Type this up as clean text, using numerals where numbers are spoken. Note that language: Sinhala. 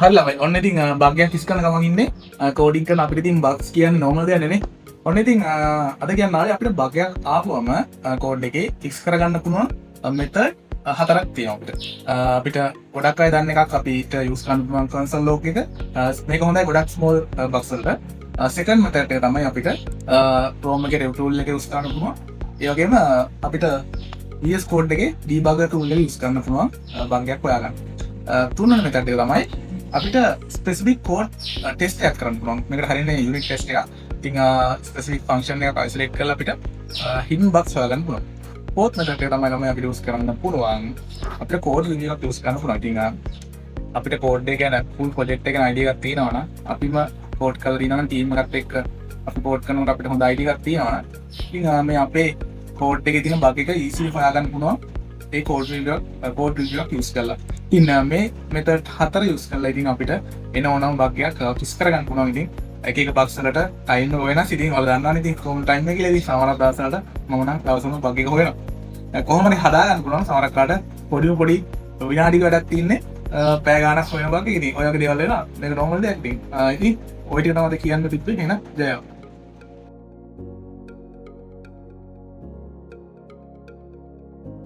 හරිලා ඔන්න ඉතින් බග්ගයක් ෆික්ස් කරන ගමන් ඉන්නේ කෝඩින් කරන අපිට ඉතින් බග්ස් කියන්නේ නෝමල් දෙයක් නෙනේ. ඔන්න ඉතින් අද කියන්න ආවේ අපිට බග්ගයක් ආපුවම කෝඩ් එකේ ෆික්ස් කරගන්න පුළුවන් මෙතඩ් හතරක් තියෙනවා අපිට. අපිට ගොඩක් අය දන්න එකක් අපිට යූස් කරන්න පුළුවන් කන්සල් ලොග් එක. මේක හොඳයි ගොඩක් ස්මෝල් බග්ස් වලට. සෙකන්ඩ් මෙතඩ් එක තමයි අපිට Chrome එකේ dev tool එක යූස් කරන්න පුළුවන්. ඒ වගේම අපිට VS Code එකේ debugger tool එක යූස් කරන්න පුළුවන් බග්ගයක් හොයාගන්න. තුන්වෙනි මෙතඩ් එක තමයි අපිට ස්පෙසිෆික් කෝඩ් ටෙස්ට් එකක් කරන්න පුළුවන්. මේකට හරියන්නේ යුනිට් ටෙස්ට් එකක්. ඉතින් ස්පෙසිෆික් ෆන්ක්ෂන් එකක් අයිසොලේට් කරලා අපිට හිඩන් බග්ස් හොයාගන්න පුළුවන්. fourth method එක තමයි අපිට යූස් කරන්න පුළුවන්. අපිට කෝඩ් රිවිව් එකක් යූස් කරන්න පුළුවන්. ඉතින් අපිට කෝඩ් එක ගැන full project එක ගැන idea එකක් තියෙනවා නම් අපිම කෝඩ් කරලා තියෙනවා නම් team එකත් එක්ක අපි කෝඩ් කරනකොට අපිට හොඳ idea එකක් තියෙනවා නම් ඉතින් මේ අපේ කෝඩ් එකේ තියෙන බග් එක easily හොයාගන්න පුළුවන්. ඒ කෝඩ් රිවිව් එකක් යූස් කරලා. ඉතින් මේ මෙතඩ් හතර යූස් කරලා ඉතින් අපිට එන ඕනම බග් එකක් ෆික්ස් කරගන්න පුළුවන්. ඉතින් එක එක බග්ස් වලට ටයිම් වෙනස්. ඉතින් ඔයාලා දන්නවනේ ඉතින් කොහොම ටයිම් එක කියලා. ඉතින් සමහර දවස් වලට මම නම් දවසම බග් එක හොයනවා. කොහොම හරි හදාගන්න පුළුවන්. සමහර කාට පොඩි විනාඩි වැඩක් තියන්නේ පැය ගාණක් හොයන බග් එක. ඉතින් ඔය වගේ දේවල් වෙනවා. මේක නෝමල් දෙයක්. ඉතින් ඔය ටික තමයි කියන්න තිබ්බේ. එහෙනම් ජය.